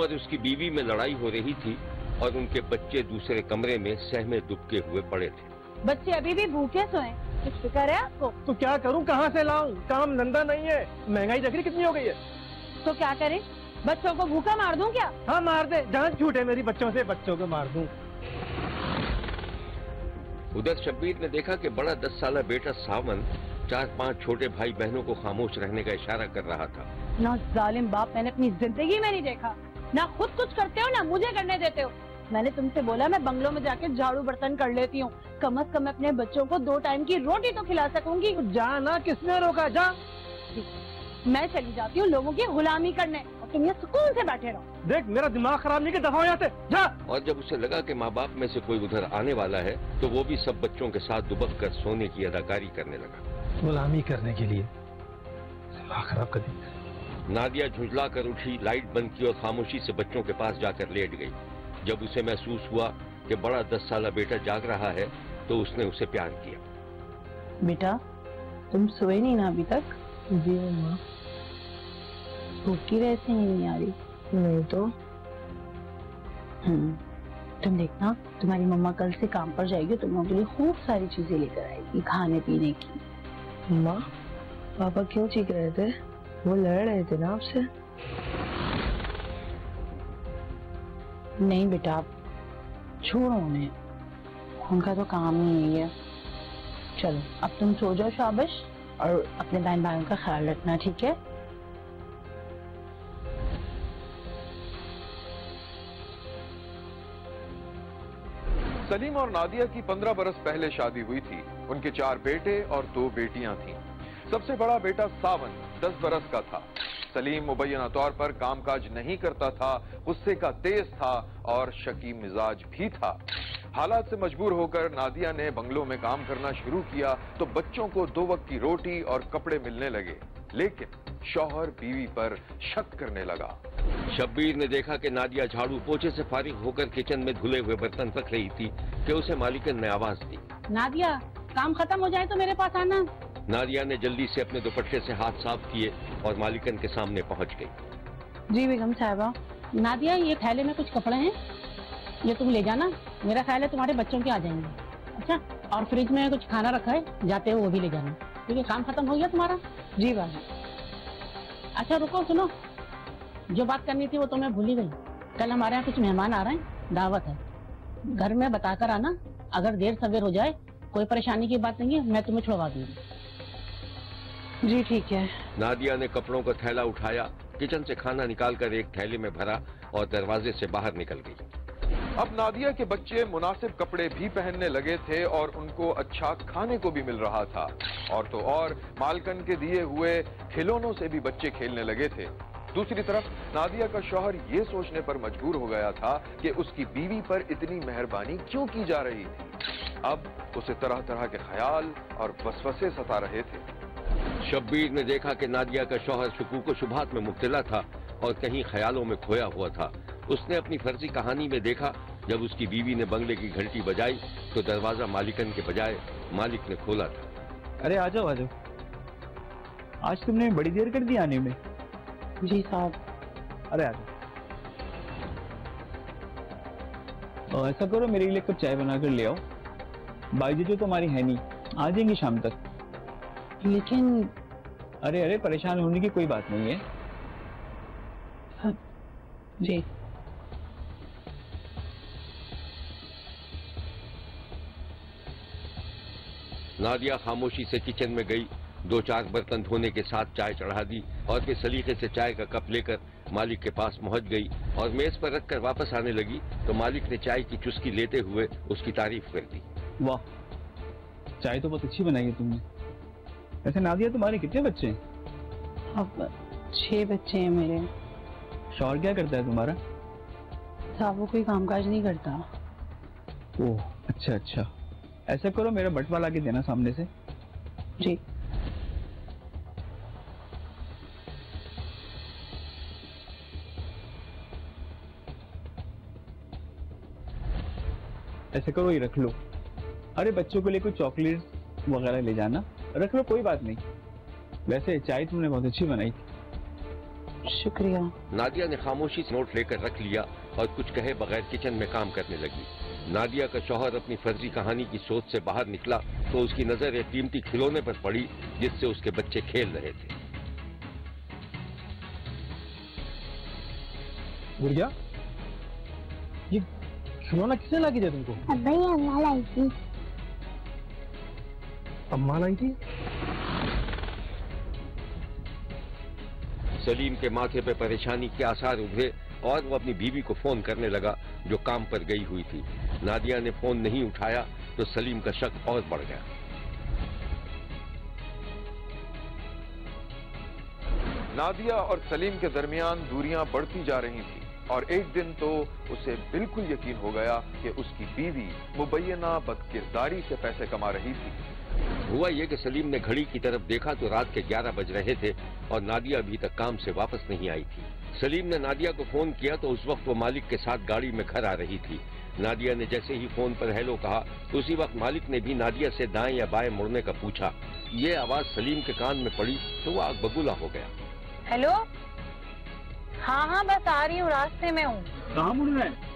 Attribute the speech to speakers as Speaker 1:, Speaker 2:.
Speaker 1: और उसकी बीवी में लड़ाई हो रही थी और उनके बच्चे दूसरे कमरे में सहमे दुबके हुए पड़े थे।
Speaker 2: बच्चे अभी भी भूखे सोए, कुछ फिक्र है आपको?
Speaker 3: तो क्या करूं, कहां से लाऊं? काम धंधा नहीं है, महंगाई देख रही कितनी हो गई है।
Speaker 2: तो क्या करें, बच्चों को भूखा मार दूं क्या?
Speaker 3: हाँ मार दे, जान छूटे मेरी बच्चों से, बच्चों को मार दूं।
Speaker 1: उधर शब्बीर ने देखा कि बड़ा 10 साला बेटा सावन 4-5 छोटे भाई बहनों को खामोश रहने का इशारा कर रहा था।
Speaker 2: ना जालिम बाप मैंने अपनी जिंदगी में नहीं देखा, ना खुद कुछ करते हो ना मुझे करने देते हो। मैंने तुमसे बोला मैं बंगलों में जाके झाड़ू बर्तन कर लेती हूँ, कम से कम अपने बच्चों को 2 टाइम की रोटी तो खिला सकूंगी।
Speaker 3: जा ना, किसने रोका, जा।
Speaker 2: मैं चली जाती हूँ लोगों की गुलामी करने और तुम ये सुकून से बैठे रहो।
Speaker 3: देख मेरा दिमाग खराब नहीं कि दफा हो यहाँ से, जा।
Speaker 1: और जब उसे लगा कि माँ बाप में से कोई उधर आने वाला है तो वो भी सब बच्चों के साथ दुबक कर सोने की अदाकारी करने लगा।
Speaker 3: गुलामी करने के लिए दिमाग खराब कर दी।
Speaker 1: नादिया झुंझला कर उठी, लाइट बंद की और खामोशी से बच्चों के पास जाकर लेट गई। जब उसे महसूस हुआ कि बड़ा 10 साला बेटा जाग रहा है तो उसने उसे प्यार किया।
Speaker 2: बेटा तुम सोए नहीं ना अभी तक?
Speaker 4: जी माँ।
Speaker 2: भूख की वजह से नहीं आ रही?
Speaker 4: नहीं तो।
Speaker 2: तुम देखना तुम्हारी मम्मा कल से काम पर जाएगी, तुम लोगों के लिए खूब सारी चीजें लेकर आएगी खाने पीने की।
Speaker 4: माँ पापा क्यों चीख रहे थे? वो लड़ रहे थे ना आपसे?
Speaker 2: नहीं बेटा छोड़ो उन्हें, उनका तो काम ही यही है। चलो अब तुम सो जाओ शाबाश, और अपने बहन भाइयों का ख्याल रखना, ठीक है?
Speaker 5: सलीम और नादिया की 15 बरस पहले शादी हुई थी। उनके 4 बेटे और 2 बेटियां थीं। सबसे बड़ा बेटा सावन 10 बरस का था। सलीम मुबैना तौर पर कामकाज नहीं करता था, गुस्से का तेज था और शकी मिजाज भी था। हालात से मजबूर होकर नादिया ने बंगलों में काम करना शुरू किया तो बच्चों को 2 वक्त की रोटी और कपड़े मिलने लगे। लेकिन शौहर बीवी पर शक करने लगा।
Speaker 1: शब्बीर ने देखा कि नादिया झाड़ू पोछे से फारिग होकर किचन में धुले हुए बर्तन रख रही थी कि उसे मालिकन ने आवाज दी।
Speaker 2: नादिया काम खत्म हो जाए तो मेरे पास आना।
Speaker 1: नादिया ने जल्दी से अपने दुपट्टे से हाथ साफ किए और मालिकन के सामने पहुंच गई।
Speaker 2: जी बेगम साहिबा। नादिया ये थैले में कुछ कपड़े हैं, ये तुम ले जाना, मेरा ख्याल है तुम्हारे बच्चों के आ जाएंगे। अच्छा, और फ्रिज में कुछ खाना रखा है, जाते हो वो भी ले जाना। ठीक है, काम खत्म हो गया तुम्हारा? जी बाबा। अच्छा रुको, सुनो, जो बात करनी थी वो तो मैं भूल ही गई। कल हमारे यहाँ कुछ मेहमान आ रहे हैं, दावत है, घर में बताकर आना। अगर देर सवेर हो जाए कोई परेशानी की बात नहीं है, मैं तुम्हें छुड़वा दूंगी। जी ठीक है।
Speaker 1: नादिया ने कपड़ों का थैला उठाया, किचन से खाना निकालकर एक थैले में भरा और दरवाजे से बाहर निकल गई।
Speaker 5: अब नादिया के बच्चे मुनासिब कपड़े भी पहनने लगे थे और उनको अच्छा खाने को भी मिल रहा था। और तो और मालकन के दिए हुए खिलौनों से भी बच्चे खेलने लगे थे। दूसरी तरफ नादिया का शौहर ये सोचने पर मजबूर हो गया था कि उसकी बीवी पर इतनी मेहरबानी क्यों की जा रही थी। अब उसे तरह तरह के ख्याल और वसवसे सता रहे थे।
Speaker 1: शब्बीर ने देखा कि नादिया का शौहर शुकूक व शुबहात में मुब्तला था और कहीं ख्यालों में खोया हुआ था। उसने अपनी फर्जी कहानी में देखा, जब उसकी बीवी ने बंगले की घंटी बजाई तो दरवाजा मालिकन के बजाय मालिक ने खोला था।
Speaker 6: अरे आ जाओ आ जाओ, आज तुमने बड़ी देर कर दी आने में।
Speaker 2: जी साहब।
Speaker 6: अरे आ जाओ। ऐसा करो, मेरे लिए कप चाय बनाकर ले आओ। बाई जो तुम्हारी है नहीं, आ जाएंगी शाम तक।
Speaker 2: लेकिन
Speaker 6: अरे अरे, परेशान होने की कोई बात नहीं है।
Speaker 2: हाँ, जी।
Speaker 1: नादिया खामोशी से किचन में गई, 2-4 बर्तन धोने के साथ चाय चढ़ा दी और फिर सलीके से चाय का कप लेकर मालिक के पास पहुंच गई और मेज पर रखकर वापस आने लगी तो मालिक ने चाय की चुस्की लेते हुए उसकी तारीफ कर दी।
Speaker 6: वाह, चाय तो बहुत अच्छी बनाई है तुमने। वैसे नादिया, तुम्हारे कितने बच्चे हैं?
Speaker 2: अब 6 बच्चे हैं मेरे।
Speaker 6: शौहर क्या करता है तुम्हारा?
Speaker 2: साहब वो कोई कामकाज नहीं करता।
Speaker 6: ओह अच्छा अच्छा, ऐसा करो, मेरा बटवा ला के देना सामने से।
Speaker 2: जी।
Speaker 6: ऐसे करो, ये रख लो। अरे बच्चों को लिए कोई चॉकलेट वगैरह ले जाना, रख लो, कोई बात नहीं। वैसे चाय तुमने बहुत अच्छी बनाई थी।
Speaker 4: शुक्रिया।
Speaker 1: नादिया ने खामोशी से नोट लेकर रख लिया और कुछ कहे बगैर किचन में काम करने लगी। नादिया का शौहर अपनी फर्जी कहानी की सोच से बाहर निकला तो उसकी नजर एक कीमती खिलौने पर पड़ी जिससे उसके बच्चे खेल रहे थे।
Speaker 3: गुड़िया, ये खिलौना किसने ला के दिया तुमको?
Speaker 7: भैया अम्मा लाई थी।
Speaker 3: अम्मा लाई थी?
Speaker 1: सलीम के माथे पे परेशानी के आसार उभरे और वो अपनी बीवी को फोन करने लगा जो काम पर गई हुई थी। नादिया ने फोन नहीं उठाया तो सलीम का शक और बढ़ गया।
Speaker 5: नादिया और सलीम के दरमियान दूरियां बढ़ती जा रही थी और एक दिन तो उसे बिल्कुल यकीन हो गया कि उसकी बीवी मुबैना बदकिरदारी से पैसे कमा रही थी।
Speaker 1: हुआ ये कि सलीम ने घड़ी की तरफ देखा तो रात के 11 बज रहे थे और नादिया अभी तक काम से वापस नहीं आई थी। सलीम ने नादिया को फोन किया तो उस वक्त वो मालिक के साथ गाड़ी में घर आ रही थी। नादिया ने जैसे ही फोन पर हेलो कहा तो उसी वक्त मालिक ने भी नादिया से दाएं या बाएं मुड़ने का पूछा। ये आवाज सलीम के कान में पड़ी तो वो आग बबूला हो गया।
Speaker 8: हेलो, हाँ हाँ बस आ रही हूँ, रास्ते में हूँ।
Speaker 6: कहाँ मुड़ रहे हैं?